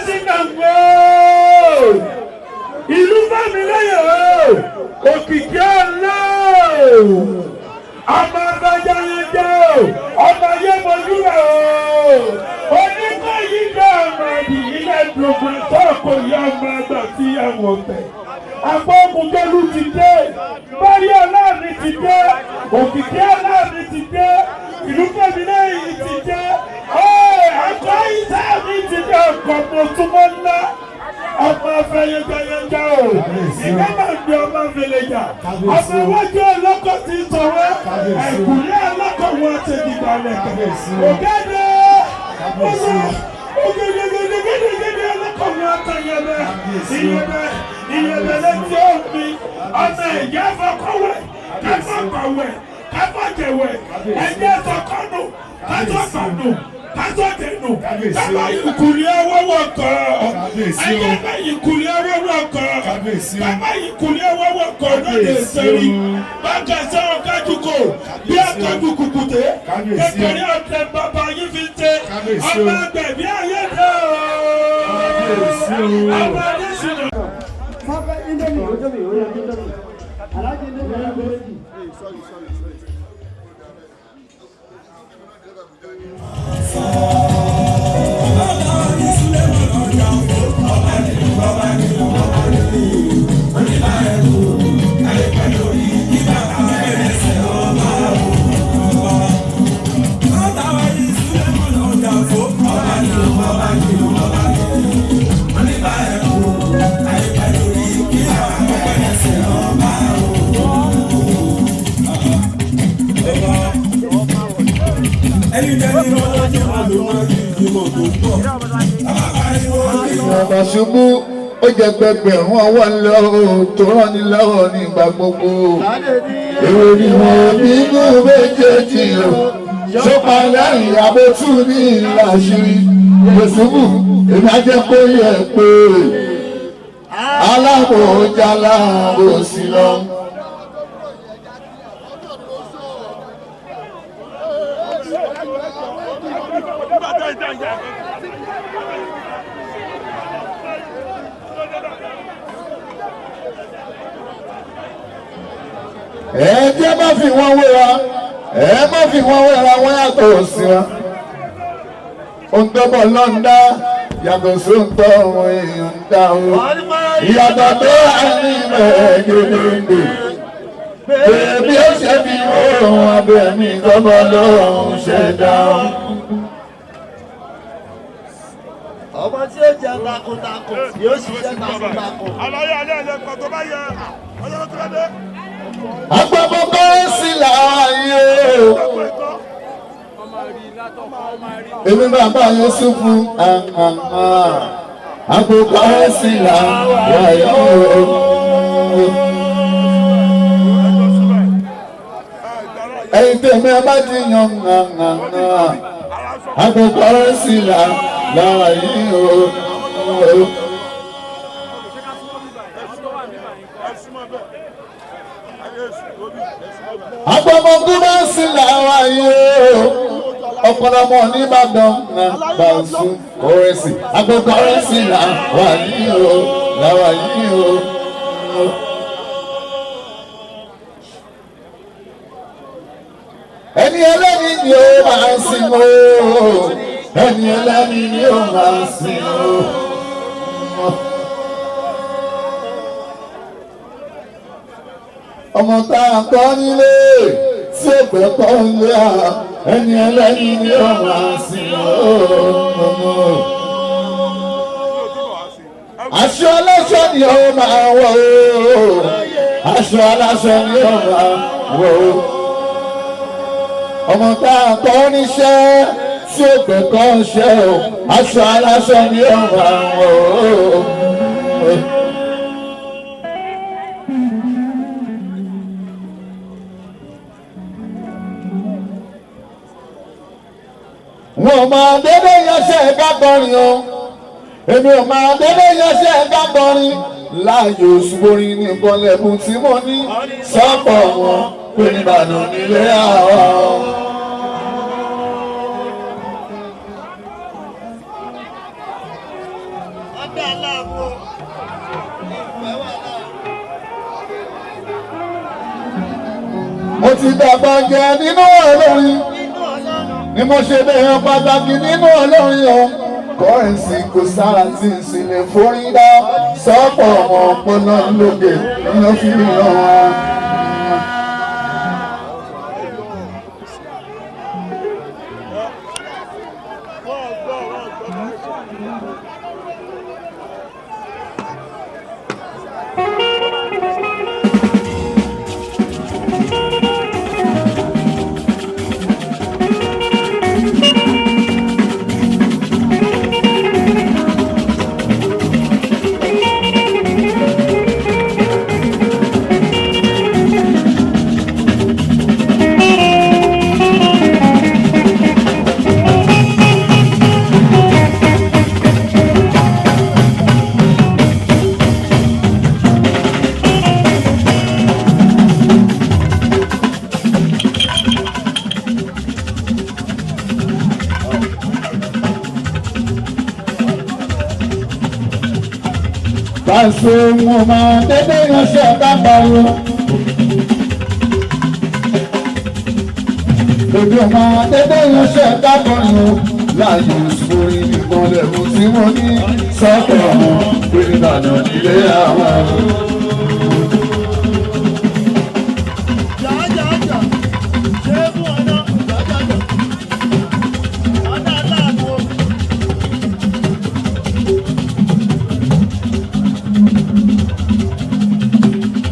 Adeshina ìlú Bámilẹ́yìn òkìkí ọlọ́ ọmọ abájá yẹn jẹ́ ọmọ ayé mojú rẹ̀ onígbà yìí dá ọmọ ìdílé gbogbo tó kò yá ọmọ àgbà tí àwọn ọ̀tẹ̀ agbóhùnkẹ́lú ti dé bárí ọlọ́ọ̀ni ti dé òkìkí ọlọ́ọ̀ni ti dé ìlú Bámilẹ́yìn ti dé ẹ̀kọ́ ìsáàmì ti dé ọkọ̀ mọ̀túnmọ́ ńlá ọmọ afẹ́yẹjẹyẹjẹ o ìgbà máa ń gbé ọmọ afẹ́lẹ́jà ọmọ iwájú ọlọ́kọ̀ ti ń sọ̀rọ̀ ẹ̀kúnlé ọlọ́kọ̀ wọn ti di balẹ̀ ògèdè ògèdè ọlọ́kọ̀ wọn ta yẹbẹ ìyẹbẹ létí omi ọmọ ẹ̀yà fọkọ̀wẹ̀ káfọ̀kọ̀wẹ̀ káfọ̀jẹ̀wẹ̀ ẹ̀jẹ̀ sọ̀kọ̀nù kájọ̀kọ̀nù kájọ̀dẹ̀nù kábà ìkùlé ọwọ́wọ́ kọ́ ẹ̀yẹ́ bá ìkùlé ọwọ́wọ́ kọ́ kábà ìkùlé ọwọ́wọ́ kọ́ lóde sẹ́rí báńkà sẹ́wọ̀n kájúkò bí akọ́jú kùkùté kékeré ọ̀tẹ̀ bàbá yìí fi tẹ ọmọ agbẹ̀bí ayé dẹ́ ọmọ Adeshina. Papa Indomie, Indomie. Aláàjì Indomie. Ọba ṣubú ó jẹ gbẹgbẹ̀rún ọwọ́ ńlọ tó rán ní lọ́wọ́ nígbà gbogbo. Èrò ni wọn nínú méjèèjì o. Ṣọ́pá lẹ́yìn abótú ní ìlàṣírí. Yòsùbù èmi á jẹ́ kó yẹ pé alábòójà láàbòsí lọ. Ẹ̀jẹ̀ má fi wọ́n wéra má fi wọ́n wéra wọ́n yàtọ̀ sí wa. Òǹtọ́bọ̀ lọ́ńdá yàtọ̀ sí òǹtọ́ àwọn èèyàn ń dá o. Ìyàtọ̀ tó wà ní mẹ́ẹ̀ẹ́dẹ́gbẹ̀dẹ́. Bèbí ó ṣe fi wọ́n abẹ́mí tọ́bọ̀ lọ́hùn ṣẹ̀dá o. Ọmọ tí ó jẹ takuntakun yóò ṣiṣẹ́ takuntakun. Àlàyé alẹ́ ẹ̀lẹ́kọ̀ọ́ tó bá yẹ ọjọ́ tó dé. Agbọ́gbọ́gbọ́ sí láàyè o. Èmi bàbá Yusufu agbọ́gbọ́ sí láàyè o. Ẹyin tèmi ẹ bá ti yan agbọ́gbọ́ sí láàyè o. Agbọ́mọgbọ́n bá sí làwọn ayé o. Ọ̀pọ̀lọpọ̀ Oníbàdàn náà bá sùn kọ́rẹ́sì. Agbọ́gbọ́n kọ́rẹ́sì làwọn ayé o. Làwọn ayé o. Ẹni ẹlẹ́ni ni ó máa sìn o. Ẹni ẹlẹ́ni ni ó máa sìn o. Ọmọ tá a kọ́ nílé tí ó pẹ́ kọ́ nílé à ẹni ẹlẹ́ni ni ó máa sìn ọmọ. Aṣọ aláṣọ ni ó máa wọ̀ o. Aṣọ aláṣọ ni ó máa wọ̀ o. Ọmọ tá a kọ́ níṣẹ́ tí ó pẹ́ kọ́ ṣẹ́ o. Aṣọ aláṣọ ni ó máa wọ̀ o. Wọ́n máa dédé yanṣẹ́ ẹ̀ka kọrin o. Èmi ò máa dédé yanṣẹ́ ẹ̀ka kọrin. Láàyò òṣùwòrin ní nǹkan lẹ́kùn tí mo ní. Sọ́pọ̀ wọn pé nìbàdàn nílé àwọn. Mo ti dàgbà jẹ nínú olórin ni mo ṣe bẹ̀rẹ̀ pàtàkì nínú olórin o. Kọ́rẹ́nsì kò sára tí n sì lè forí dá sọ́pọ̀ ọmọ ọpọlọ lókè ló fi hàn án. Pàṣẹ mo máa dédé ránṣẹ́ dábàá. Èmi máa dédé ránṣẹ́ dábàá láàyè ìṣòrí nìkan lẹ́kùn tí mo ní sọ́kọ̀ ọ̀hún pé nígbàdàn nílé àwọn.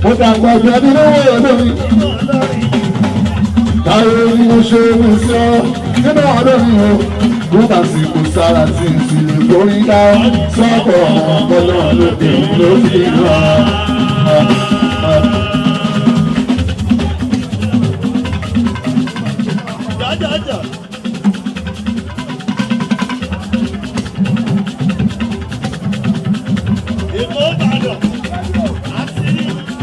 Mo dàgbà jẹ́ nínú olórin. Táyé ni mo ṣe mú sí ọ nínú olórin o. Mo bá sì kò sára tí n sì lè forí dá sọ́kọ̀ ọmọ ọpọlọ lókè ló fi hàn.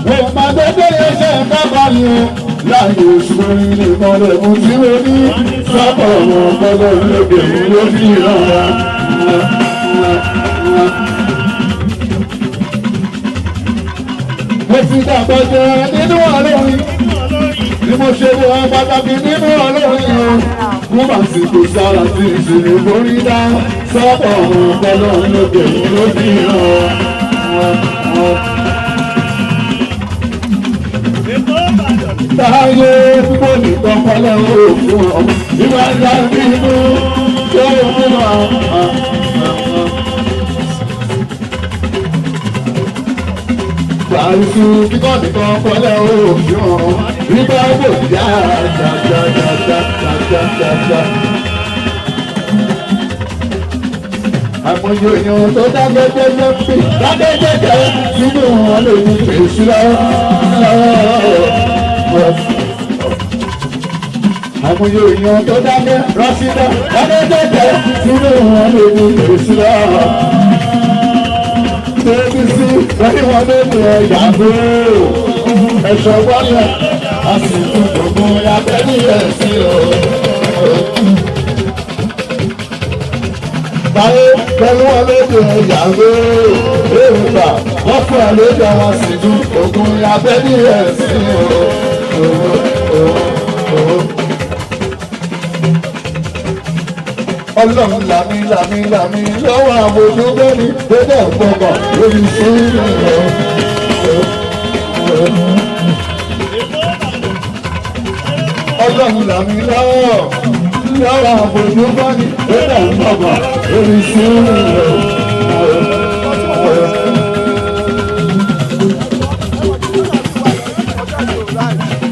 Wọ́n máa dédé ẹsẹ̀ kábàáyé o. Láyé òṣùwọ̀n ilé ìmọ̀lẹ̀ mú tí mo ní sọ́kọ̀ ọmọ ọpọlọ lókè ló fi hàn. Mo ti dàgbà jẹ nínú olórin ni mo ṣe wọ pàtàkì nínú olórin o. Mo bá sì kò sára tí ìṣèlú borí dá sọ́kọ̀ ọmọ ọpọlọ lókè ló fi hàn. Táyé púpọ̀ nìkan pọ́lẹ̀ òògùn ọ̀hún ìwà ìyá nínú tó fún wa. Gbàrúsù kíkọ́ nìkan pọ́lẹ̀ òògùn ọ̀hún nígbà wò yá dáadáa. Àmọ̀yé èèyàn tó dágẹ́gẹ́gẹ́ pé dágẹ́gẹ́gẹ́ sínú wọn lè ní fèsì lọ́wọ́. Àmọ̀yé èèyàn tó dágẹ́ rásídá dágẹ́gẹ́gẹ́ sínú wọn lè ní fèsì lọ́wọ́. Tẹ́bí sí wọ́n wọn lè ní ẹ̀yà gbó. Ẹ̀ṣọ́ wọlé a sì tún gbogbo abẹ́ nílẹ̀ sí o. Táyé pẹ̀lú ọlọ́dẹ ìyàwó èrògbà wọ́n fún àlejò wọn sì tún ogun abẹ́ ní ẹ̀sìn o. Ọlọ́run làmí lọ́wọ́ àwọn olóńgbẹ́ni gbẹ́dẹ̀ gbọ̀ngàn lórí sùúrù rẹ̀. Ọlọ́run làmí lọ́wọ́ àbòjú bá ní ẹ̀dá ìgbàgbà lórí sùúrù rẹ̀.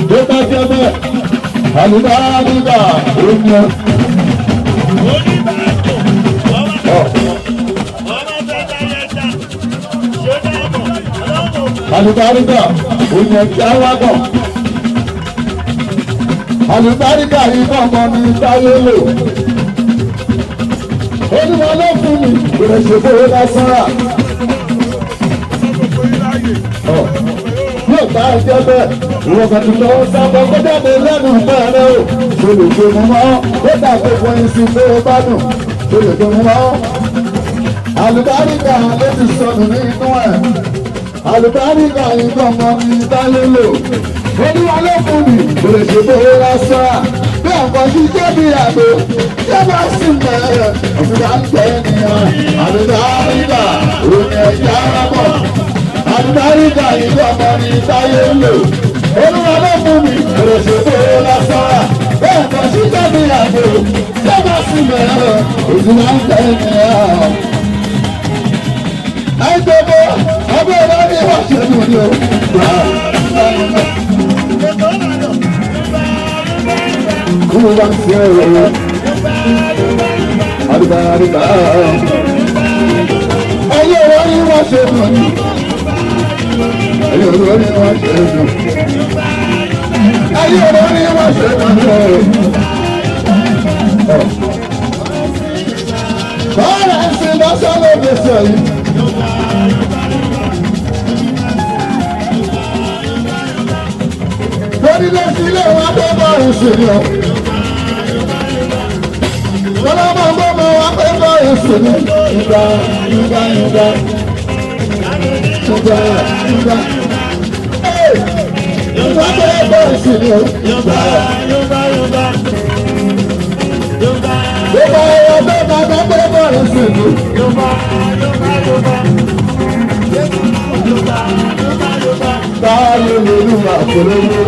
Tó bá jẹ́ bẹ́ẹ̀, àlùbáríkà oúnjẹ. Àlùbáríkà oúnjẹ kí á wá bọ̀. Àlùbáríkà yìí kọ̀ọ̀kan ní Táyé lò. Onímọ̀ ló fún mi, ìrẹ̀ ṣòfò lásán rà. Yóò bá ẹjẹ́ bẹ́ẹ̀, ìwọ̀n kan tuntun ó sábà kó jáde lẹ́nu bẹ́ẹ̀rẹ̀ o. Ṣé lè gbé mu mọ́? Ó dà pé wọ́n ń sin pé ó bá dùn. Ṣé lè gbé mu mọ́? àlùbáríkà ló ti sọnù ní inú ẹ̀. Àlùbáríkà nǹkan ọmọ ní Táyé lò. Olúwa ló fún mi, kò lè ṣe bó lásán. Bí ọ̀pọ̀ sí jẹ́bi àgbo, ṣé bá sì mẹ́rẹ̀? Òfìdá ń tẹ̀ ènìyàn. Àlùbáríkà òun ẹ̀jẹ̀ arábọ̀. Àlùbáríkà nǹkan ọmọ ní Táyé lò. Olúwa ló fún mi, kò lè ṣe bó lásán. Bí ọ̀pọ̀ sí jẹ́bi àgbo, ṣé bá sì mẹ́rẹ̀? Òfìdá ń tẹ̀ ènìyàn. Àìjọba ọgbẹ́ ìwádìí wà ṣẹ́nu ni o. Kúrò wá sí ẹ̀rọ. Àdìbàdìbà. Ayé ìwádìí wà ṣẹ́nu ni. Ayé ìwádìí wà ṣẹ́nu. Ayé ìwádìí wà ṣẹ́nu ni. Bọ́ọ̀lù ẹ̀sìn bá sọ́lọ́ gbèsè yìí. Lórí lẹ́sí ilé wa tó bá ìṣèlú. Lọ́lá máa ń bọ́ mọ́ wa pé bá ìṣèlú. Ìgbà. Ìgbà tó bá ìṣèlú. Ìgbà ẹ̀yọ́ tó bá pé bá ìṣèlú. Táyé lórí àpòlówó.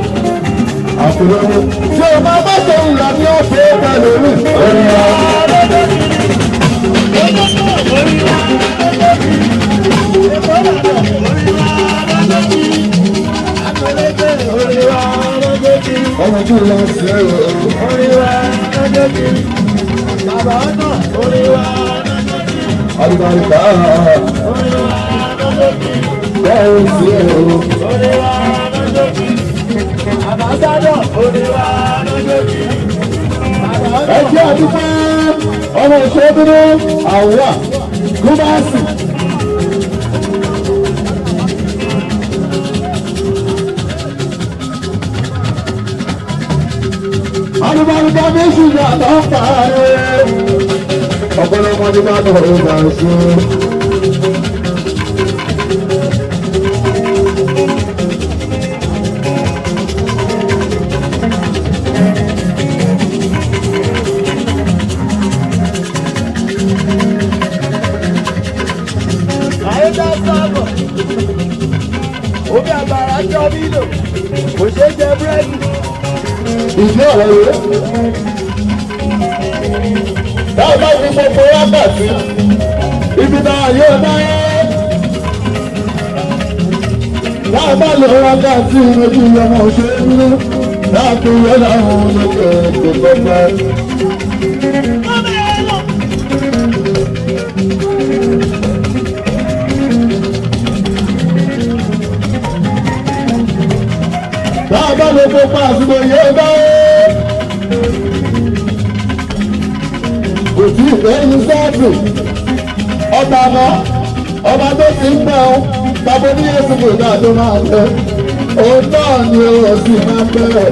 Ṣé o máa bá tó ń là ní ọ̀fẹ́ pẹ̀lú mi? Ọmọ tí lọ sí ẹ̀rọ. Bàbá náà àlùbáríkà. Bẹ́ẹ̀ sí ẹ̀rọ. Àbájádọ̀ òníwà lójókì. Ẹjẹ́ àdúgbò ọmọ ìṣẹ́dúró àwọ̀ gúbáàsì. Àlùbáríkà méjì ní àtọ́pà rẹ̀. Ọ̀pọ̀lọpọ̀ ní bá tọ̀rọ̀ ìgbà ṣe. Omi àgbàrá jọ mílò, kò ṣe jẹ búrẹ́dì. Ìdí ọ̀rọ̀ rẹ̀. Báwo bá fi gbogbo wákàtí? Ibi náà yóò náyé. Báwo bá lọ wákàtí ojú ọmọ òṣèlú? Láàbù rẹ̀ láwọn olókè tó gbọ́gbẹ́. Bàbá ló kópa àsìkò yóò bá ó. Kò tí ì fẹ́ ní sọ́ọ̀tù. Ọba náà, ọba tó ti ń pẹ́ o, bàbá ní èsìkò náà ló máa tẹ́. Òun náà ni ó sì máa bẹ̀rẹ̀.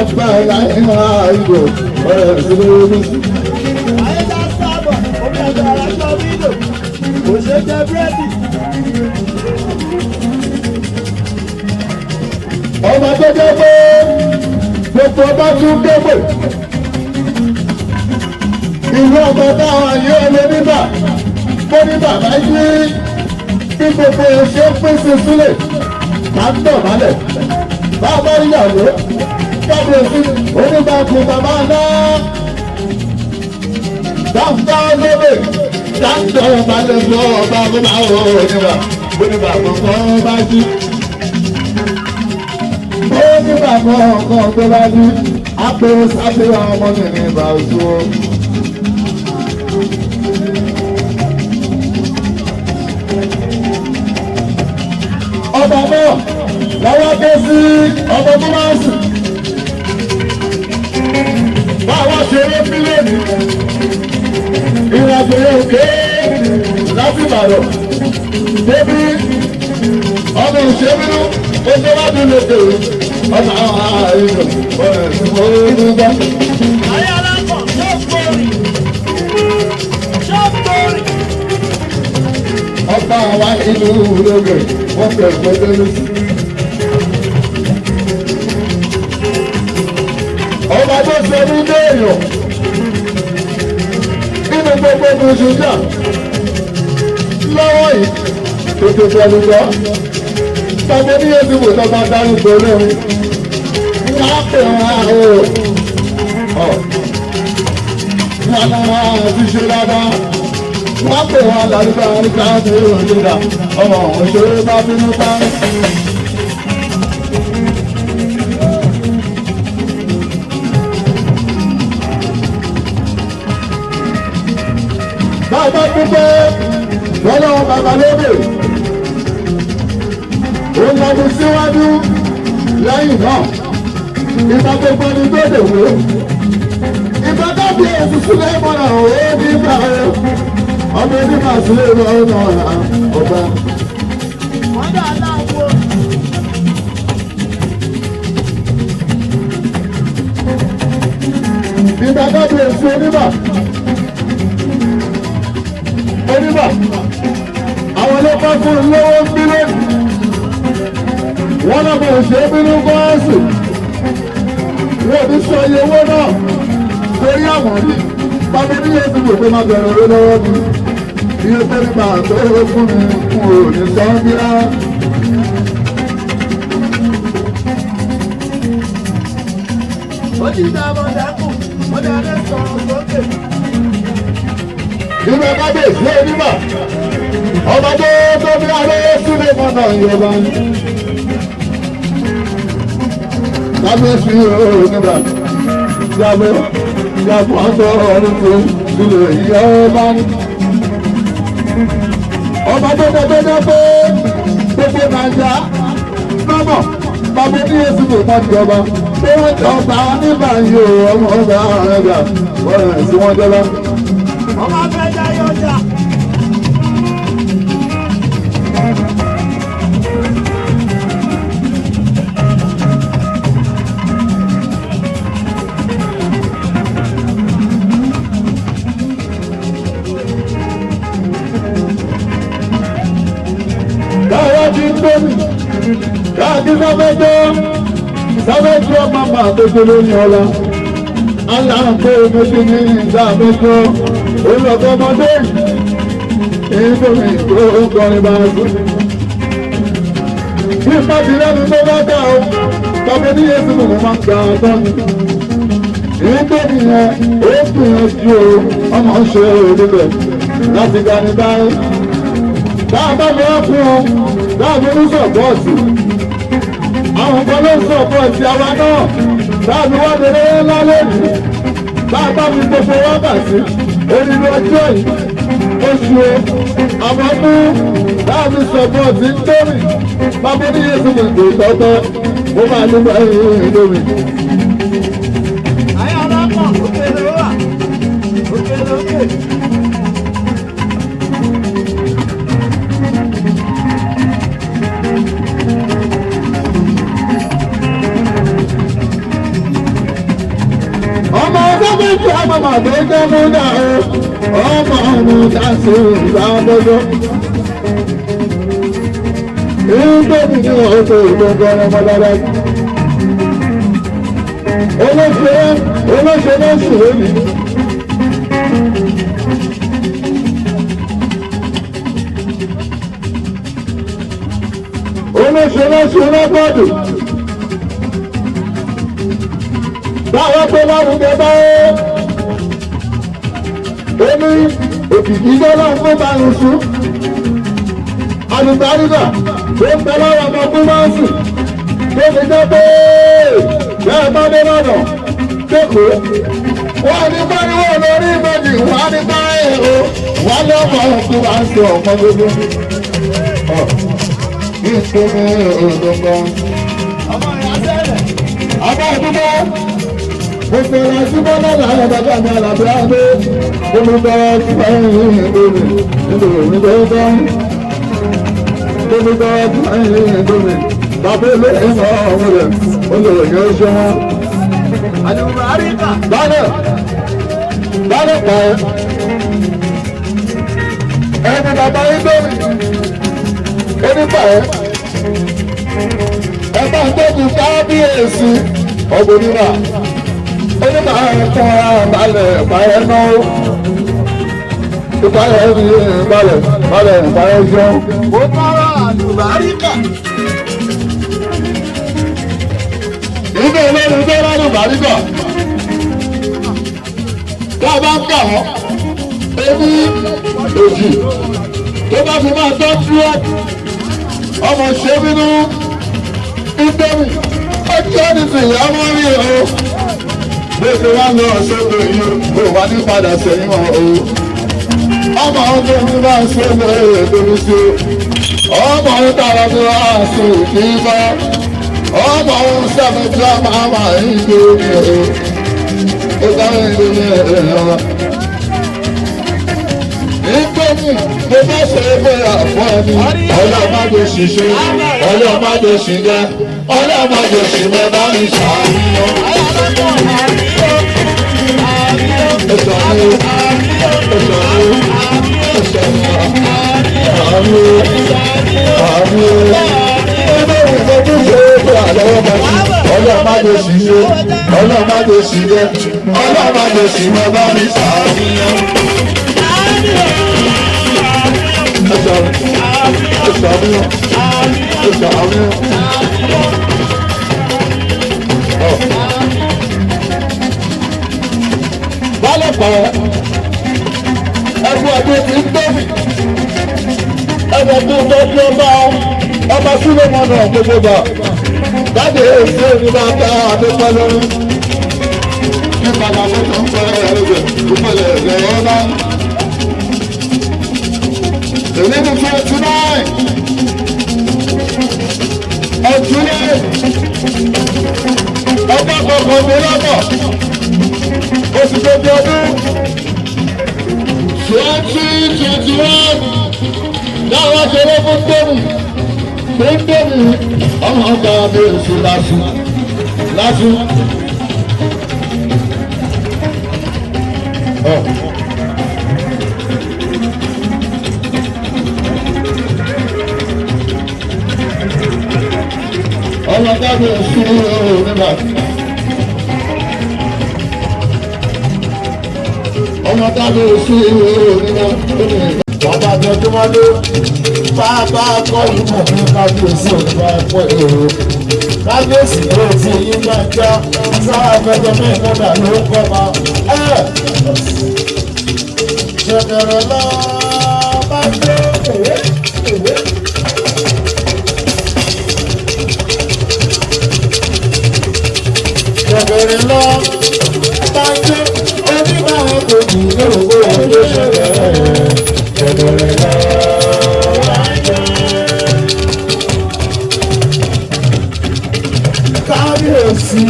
Ọba ìlà ìhà ìgò ọ̀rẹ́ ìṣòro orí. Àyíká sábà, omi àgbàrá aṣọ mílò, kò ṣe jẹ búrẹ́dì. Ọba tó jẹ́ pé gbogbo ọba tún débò. Ìlú ọba táwọn yóò lé nígbà. Mo ní bàbá yí bí gbogbo ṣe ń pèsè sílẹ̀. Máa ń tọ̀ mọ́lẹ̀. Bàbá ìyàwó kábíyèsí onígbàkùn bàbá náà. Dáńtá lóde. Dáńtá ọba lè fọ ọba kó máa wọ onígbà. Onígbàkùn kan bá jí. Ó ní bàbá ọkàn tó bá ní àpérò sáfíwá ọmọ mi ní ìbáṣú. Ọba náà lọ́wọ́ dé sí ọmọ tó máa ń sùn. Báwa ṣe rí mílíọ̀nù ìrìnàjò yóò ké láti Ìbàdàn. Débí ọmọ òṣèlú ó tó wá dúró lóde ọ̀nà àwọn àìsàn ọ̀rẹ́ ìṣòro gbà. Ayé alákọ̀ ṣọ́ọ̀bùrì ṣọ́ọ̀bùrì wá inú lóge wọ́n fẹ́ gbọ́dọ̀ sí. ọba tó ṣe ní déèyàn nínú gbogbo ìṣújà lọ́wọ́ yìí tètè pẹ̀lú gbọ́ tọ́gbẹ́ ní èsì wò lọ́ba dárúkọ lórí wọ́n á pè wọ́n á o wọ́n á ti ṣe dáadáa wọ́n á pè wọ́n lárúkọ àríkà tó yóò nígbà ọmọ òṣèré bá bínú tán. bàbá dúpẹ́ wọ́n lọ́wọ́ bàbá lóde òun lọ́dún síwájú lẹ́yìn náà ìgbà gbogbo ni tó lè wò ìgbà dábì èsì sílẹ̀ mọ́ra òwe nígbà rẹ̀ ọmọ onígbà sílẹ̀ lọ́nà ọ̀gá. wọ́n dà láàbò. ìgbà dábì èsì onígbà. Oníbà àwọn ọlọ́pàá fún lọ́wọ́ bílíọ̀nù wọ́n náà kò ṣe bínú gọ́ọ̀sì wọ́n ní sọ iye owó náà torí àmọ̀rí bàbá ní yóò ti gbogbo máa bẹ̀rẹ̀ orí lọ́wọ́ mi iye tó nípa tó fún mi fún òní sọ́ńdíá. ó ti dá ọmọdékùn ọmọdé sọ̀rọ̀ sókè. ìgbà kábíyèsí onímọ̀ ọba tó tóbi alẹ́ Sulimon Adeshina kábíyèsí onímọ̀ yàgò àtọ̀ ọdún tó sílẹ̀ ìyá ọba ní. ọba tó tẹ́tẹ́ pé gbogbo nàìjà lọ́mọ̀ bàbá ní èsì kò má di ọba pé wọ́n ti ọba nígbà yìí ọmọ ọba àrẹ̀gà wọ́n rẹ̀ sí wọ́n jẹ́ lọ. ọmọ afẹ́ jayé ọjà. Dáwọ́ ti ń tóbi, káàkiri sábẹ́jọ́ màmá àtọ́jọ́ lórí ọlá. Aláǹkó méjì ní ìgbà àtọ́jọ́ olùkọ́ ọmọdé Indomie tó ń kọrin bá sùn. Bí pàtí lẹ́nu tó bá dà ó, tọ́pẹ́ ní Yéṣu kò máa ń gbà tán ni. Indomie yẹn ó gbìyànjú ọmọ ṣe òdìbẹ̀ láti gbani báyìí. Dáàbá mi wá fún ọ, dáàbá mi sọ̀pọ̀ọ̀tì. Àwọn kan ló ń sọ̀pọ̀ọ̀tì àwa náà. Dáàbá wá lè ńlá lónìí. Dáàbá mi gbogbo wákàtí. Onílù ọjọ́ yìí, oṣù o, àmọ́ mú dáàbá sọ̀pọ̀ọ̀tì ń tóbi. Bàbá ní Yéṣu mi kò tọ́tọ́, mo máa ní báyìí lómi. ayé ọlọ́pàá òkèlè wà òkèlè òkè. Ọmọ ọdún méjì àmàmà tó jẹ́ múdà o, ọmọ ọmọ dáṣe ìgbà gbogbo. Indomie ní ọ̀tọ̀ ìgbọ̀ngàn ọmọ dáadáa. Olóṣè lóṣù lónìí. Olóṣè lóṣù lọ́gbọ̀dù. Báwo tó lárugẹ báwo? Omi òkìkí jọ́lá fún Báyìísú. Àlùbáríkà tó ń bẹ lọ́wọ́ ọmọ ọdún máa ń sùn. Tó fi jẹ́ pé bẹ́ẹ̀ bá dé lọ́nà kéèkó. Wọ́n ní pariwo lórí ìbejì, wọ́n á ní báyìí o. Wọ́n ní ọmọ ọkùnrin máa ń sọ ọmọ gbogbo. Bí ìsinmi òdòdó. ọmọ ìyá sẹ́lẹ̀. Àbá ìdúgbò. Gbogbo ẹ̀rọ ìdúgbò náà làwọn bàbá mi àlàbí àgbé. Gbogbo ẹ̀rọ ìdúgbò Indomie nígbà tó tán. Gbogbo ẹ̀rọ ìdúgbò Indomie. Bàbá ilé ìmọ̀ ọ̀hún rẹ̀ olùròyìn oṣù wọn. àlùbáríkà. Bálẹ̀ pààyẹ. ẹni bàbá Indomie onígbà ẹ bá ń tóbi kábíyèsí ọgbọnìmá onígbà ẹ̀kọ́ balẹ̀ ìpààyẹ náà ìpààyẹ rí balẹ̀ ìpààyẹ jẹun. ó tọrọ àlùbáríkà. ilé olórin tó rárá àlùbáríkà tá a bá ń kà wọ́n ebi èjì tó bá fi máa tọ́ dúró ọmọ ṣe bínú Indomie ọjọ́ nísìnyí ọmọ rí o bó ṣe wá lọ ṣẹ́gun yìí kò wá ní padà sẹ́yìn wọn o ọmọ ọdún mi máa ṣe lóore lórí sí ọmọ ọdún tààrà mi máa ṣe ìdíbọ ọmọ ọdún sẹ́mi tí a máa ń gbé mi o ó sáré ìdílé ẹ̀rọ. Indomie mo bá ṣe é pé àfọ ẹni ọlọ́mọdé ṣiṣẹ́ ọlọ́mọdé ṣiṣẹ́ ọlọ́mọdé ṣiṣẹ́ bá mi ṣàníyàn. Ọlọ́mọdé ṣiṣẹ́ ọlọ́mọdé ṣiṣẹ́ ọlọ́mọdé ṣiṣẹ́ bá mi ṣàníyàn. Bálẹ̀ pàrọ̀ ẹgbẹ́ ọdún ti ń tóbi ẹgbẹ́ tó tọ́jú ọba Sulimon Adeshina jáde èsì òyìnbá ká àdépẹ́ lórí nípa àwọn tó ń pẹ́ ẹ̀rẹ́ ìpínlẹ̀ ẹ̀rẹ́ ọ̀nà. Èmi ní 29 of July ọgbà kọ̀ọ̀kan mi lọ́kọ̀ oṣù kejì ọdún 2021 láwọn ṣeré fún Indomie ọmọ ọgbà mi oṣù lásù. Ọmọ dábì oṣù nígbà ọmọ dábì oṣù nígbà bàbá àjọjúmọ́ ló bàbá kọ́ ìmọ̀ fún kábíyèsí òníbà ẹ̀pọ̀ èrò kábíyèsí ló ti yí gbàgbá sáà fẹjọ mẹ́ẹ̀kọ́dà ló ń kọ́ ma ṣẹ̀dẹ̀rẹ̀ lọ bá gbé èwé. Ṣẹ̀dẹ̀rẹ̀ lọ bá gbé onígbà ẹ̀kọ́ kì í lóògbé ọjọ́ ṣẹ̀dẹ̀rẹ̀ ṣẹ̀dẹ̀rẹ̀ lọ bá gbé. Kábíyèsí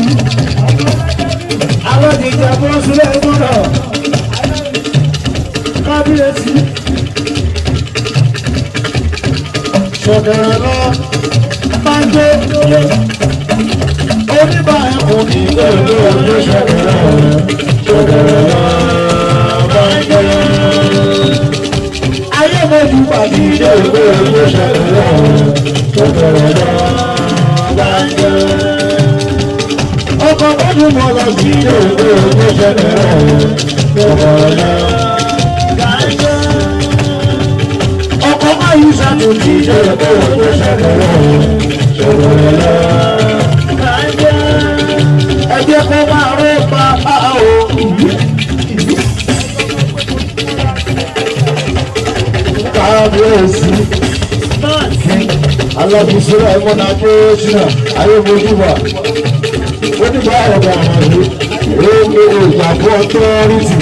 àwọn ìjà bọ́ sílẹ̀ gbọ́dọ̀ kábíyèsí ṣẹ̀dẹ̀rẹ̀ lọ bá gbé oníbà ẹ̀kọ́ kì í lóògbé ọjọ́ ṣẹ̀dẹ̀rẹ̀ lọ bá gbé. Ayé mojú pàdé ilé ìwé ọjọ́ ṣẹ̀dẹ̀rẹ̀ lọ bá gbé. Ọkọ̀ bọ́dún mọ́ lọ sí ilé ìwé ọjọ́ ṣẹ̀dẹ̀rẹ̀ lọ bá gbé. Ọkọ̀ ayé ṣàtúntì ilé ìwé ọjọ́ ṣẹ̀dẹ̀rẹ̀ lọ bá gbé. Ẹgbẹ́ kó máa rẹ́ pa áhò. Kábíyèsí alábùsọ̀rọ̀ Sulimon Adeshina ayébojúbà onígbà ọ̀gá àwọn ìlú èèwọ̀ ìjàpọ̀ ọ̀tọ́rìtì